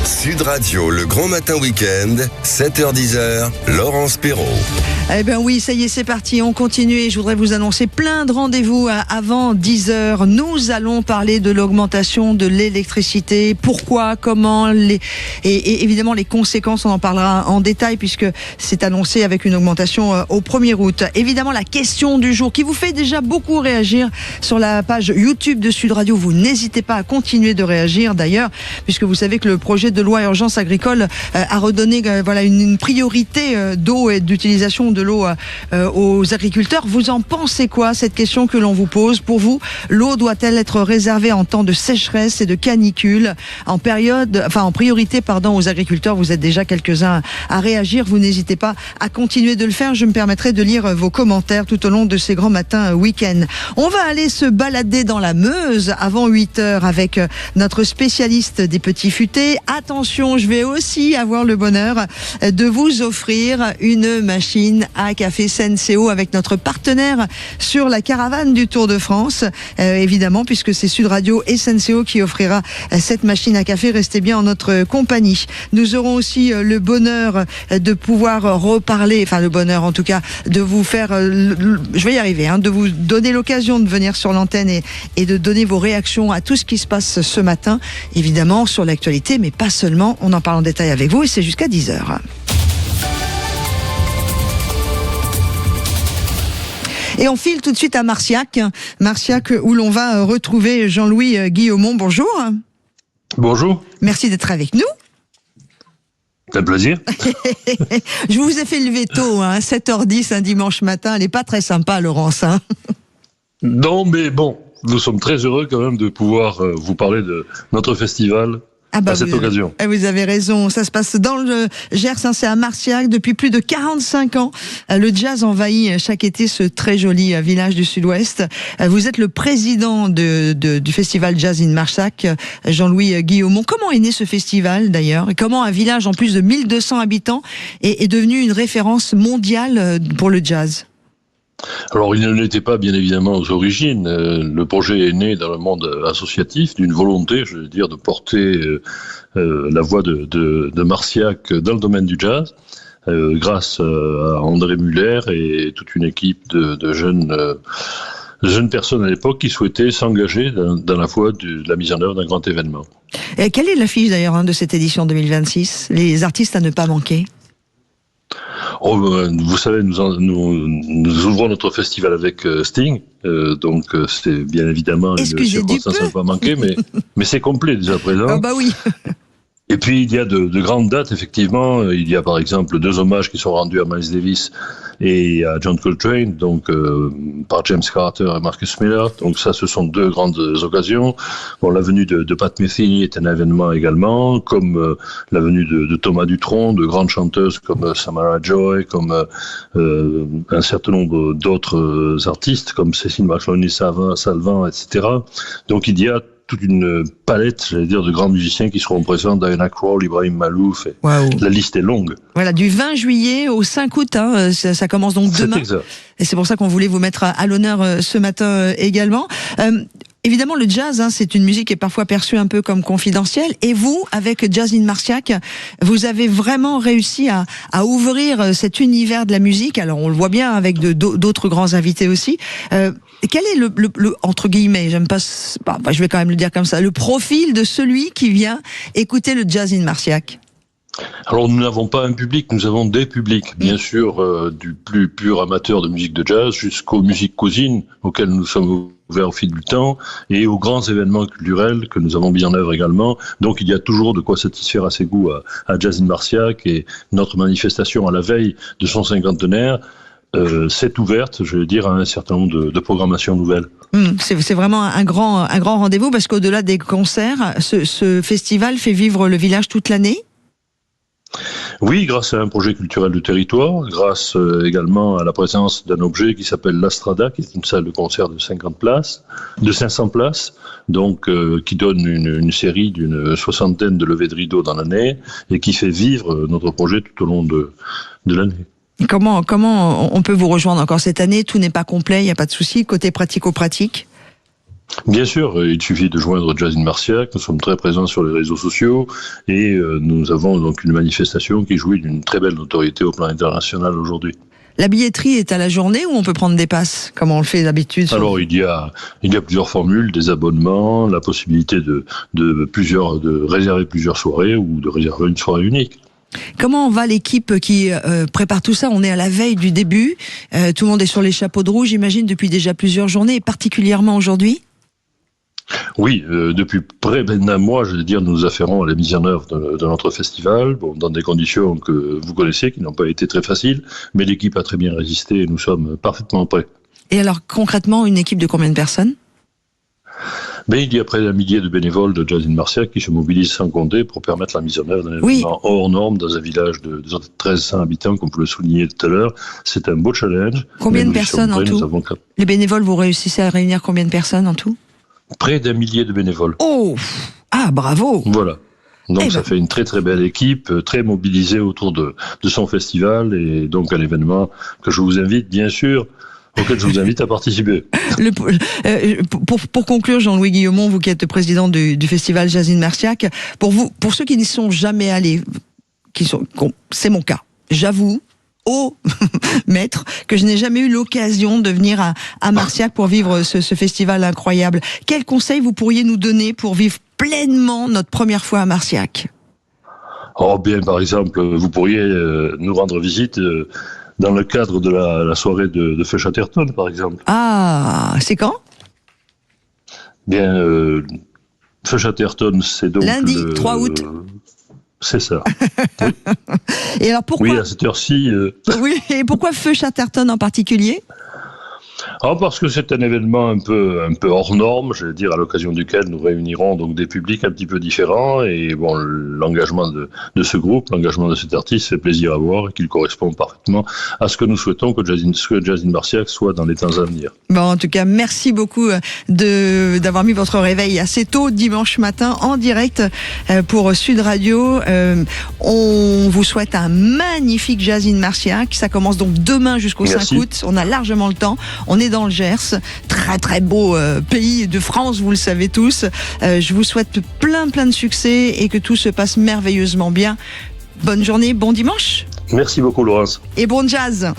Sud Radio, le grand matin week-end, 7h-10h, Laurence Perrault. Eh bien oui, ça y est, c'est parti, on continue et je voudrais vous annoncer plein de rendez-vous avant 10h. Nous allons parler de l'augmentation de l'électricité, pourquoi, comment, et évidemment les conséquences, on en parlera en détail puisque c'est annoncé avec une augmentation au 1er août. Évidemment, la question du jour qui vous fait déjà beaucoup réagir sur la page YouTube de Sud Radio. Vous n'hésitez pas à continuer de réagir d'ailleurs, puisque vous savez que le projet de loi urgence agricole a redonné une priorité d'eau et d'utilisation de l'eau aux agriculteurs. Vous en pensez quoi, cette question que l'on vous pose? Pour vous, l'eau doit-elle être réservée en temps de sécheresse et de canicule en priorité aux agriculteurs? Vous êtes déjà quelques-uns à réagir. Vous n'hésitez pas à continuer de le faire. Je me permettrai de lire vos commentaires tout au long de ces grands matins week-end. On va aller se balader dans la Meuse avant 8h avec notre spécialiste des petits futés. Attention, je vais aussi avoir le bonheur de vous offrir une machine à café Senseo avec notre partenaire sur la caravane du Tour de France. Évidemment, puisque c'est Sud Radio et Senseo qui offrira cette machine à café. Restez bien en notre compagnie. Nous aurons aussi le bonheur de pouvoir reparler, le bonheur en tout cas, de vous faire, je vais y arriver, de vous donner l'occasion de venir sur l'antenne et de donner vos réactions à tout ce qui se passe ce matin, évidemment sur l'actualité, mais pas seulement. On en parle en détail avec vous et c'est jusqu'à 10h. Et on file tout de suite à Marciac où l'on va retrouver Jean-Louis Guillaumont. Bonjour. Bonjour. Merci d'être avec nous. C'est un plaisir. Je vous ai fait lever tôt, 7h10 un dimanche matin. Elle n'est pas très sympa, Laurence. Non, mais bon, nous sommes très heureux quand même de pouvoir vous parler de notre festival. À cette occasion. Vous avez raison, ça se passe dans le Gers, c'est à Marciac depuis plus de 45 ans. Le jazz envahit chaque été ce très joli village du Sud-Ouest. Vous êtes le président du festival Jazz in Marciac, Jean-Louis Guillaumont. Comment est né ce festival d'ailleurs? Et comment un village en plus de 1200 habitants est devenu une référence mondiale pour le jazz? Alors, il ne l'était pas, bien évidemment, aux origines. Le projet est né dans le monde associatif d'une volonté, je veux dire, de porter la voix de Marciac dans le domaine du jazz, grâce à André Muller et toute une équipe de jeunes personnes à l'époque qui souhaitaient s'engager dans la voie de la mise en œuvre d'un grand événement. Et quelle est l'affiche d'ailleurs de cette édition 2026? Les artistes à ne pas manquer? Vous savez, nous ouvrons notre festival avec Sting, donc c'est bien évidemment une circonstance à ne pas manquer, mais c'est complet déjà à présent. Ah bah oui. Et puis il y a de grandes dates, effectivement. Il y a par exemple 2 hommages qui sont rendus à Miles Davis et à John Coltrane, donc par James Carter et Marcus Miller. Donc ça, ce sont 2 grandes occasions. Bon, la venue de Pat Metheny est un événement également, comme la venue de Thomas Dutronc, de grandes chanteuses comme Samara Joy, comme un certain nombre d'autres artistes comme Cécile McLaughlin-Salvant, etc. Donc il y a toute une palette, j'allais dire, de grands musiciens qui seront présents, Diana Krall, Ibrahim Malouf, la liste est longue. Voilà, du 20 juillet au 5 août, ça commence donc demain. C'est exact. Et c'est pour ça qu'on voulait vous mettre à l'honneur ce matin également. Évidemment, le jazz, c'est une musique qui est parfois perçue un peu comme confidentielle. Et vous, avec Jazz in Marciac, vous avez vraiment réussi à ouvrir cet univers de la musique. Alors, on le voit bien avec d'autres grands invités aussi. Quel est le entre guillemets, je vais quand même le dire comme ça, le profil de celui qui vient écouter le Jazz in Marciac? Alors, nous n'avons pas un public, nous avons des publics, bien sûr, du plus pur amateur de musique de jazz jusqu'aux musiques cousines auxquelles nous sommes ouverts au fil du temps et aux grands événements culturels que nous avons mis en œuvre également. Donc, il y a toujours de quoi satisfaire à ses goûts à Jazz in Marciac, et notre manifestation à la veille de son cinquantenaire s'est ouverte, je veux dire, à un certain nombre de programmations nouvelles. C'est vraiment un grand rendez-vous parce qu'au-delà des concerts, ce festival fait vivre le village toute l'année. Oui, grâce à un projet culturel de territoire, grâce également à la présence d'un objet qui s'appelle l'Astrada, qui est une salle de concert de 500 places, donc qui donne une série d'une 60aine de levées de rideaux dans l'année et qui fait vivre notre projet tout au long de l'année. Comment on peut vous rejoindre encore cette année? Tout n'est pas complet, il n'y a pas de souci, côté pratico-pratique? Bien sûr, il suffit de joindre Jazz in Marciac. Nous sommes très présents sur les réseaux sociaux et nous avons donc une manifestation qui jouit d'une très belle notoriété au plan international aujourd'hui. La billetterie est à la journée ou on peut prendre des passes, comme on le fait d'habitude? Alors il y a plusieurs formules, des abonnements, la possibilité de réserver plusieurs soirées ou de réserver une soirée unique. Comment va l'équipe qui prépare tout ça? On est à la veille du début, tout le monde est sur les chapeaux de roue, j'imagine, depuis déjà plusieurs journées, et particulièrement aujourd'hui? Oui, depuis près d'un mois, je veux dire, nous nous afférons à la mise en œuvre de notre festival, dans des conditions que vous connaissez, qui n'ont pas été très faciles, mais l'équipe a très bien résisté et nous sommes parfaitement prêts. Et alors, concrètement, une équipe de combien de personnes? Il y a près d'un millier de bénévoles de Jazz in Marciac qui se mobilisent sans compter pour permettre la mise en œuvre d'un événement hors norme dans un village de 1300 habitants, comme vous le soulignez tout à l'heure. C'est un beau challenge. Combien de personnes en tout? Les bénévoles, vous réussissez à réunir combien de personnes en tout? Près d'un millier de bénévoles. Oh! Ah, bravo! Voilà. Donc ça fait une très très belle équipe, très mobilisée autour de son festival et donc un événement que je vous invite bien sûr, auquel je vous invite à participer. Pour conclure, Jean-Louis Guillaumont, vous qui êtes président du festival Jazz in Marciac, pour ceux qui n'y sont jamais allés, c'est mon cas, j'avoue, maître, que je n'ai jamais eu l'occasion de venir à Marciac pour vivre ce festival incroyable. Quels conseils vous pourriez nous donner pour vivre pleinement notre première fois à Marciac? Oh bien, par exemple, vous pourriez nous rendre visite dans le cadre de la soirée de Feu Chatterton, par exemple. Ah, c'est quand? Bien, Feu Chatterton, c'est donc lundi 3 août. C'est ça. Oui. Et alors pourquoi? Oui, à cette heure-ci. Oui, et pourquoi Feu Chatterton en particulier? Parce que c'est un événement un peu hors norme, je veux dire, à l'occasion duquel nous réunirons donc des publics un petit peu différents et bon, l'engagement de ce groupe, l'engagement de cet artiste fait plaisir à voir et qu'il correspond parfaitement à ce que nous souhaitons que Jazz in Marciac soit dans les temps à venir. Bon, en tout cas, merci beaucoup d'avoir mis votre réveil assez tôt dimanche matin en direct pour Sud Radio. On vous souhaite un magnifique Jazz in Marciac. Ça commence donc demain jusqu'au 5 août. On a largement le temps. On est dans le Gers, très très beau pays de France, vous le savez tous. Je vous souhaite plein de succès et que tout se passe merveilleusement bien. Bonne journée, bon dimanche. Merci beaucoup Laurence. Et bon jazz.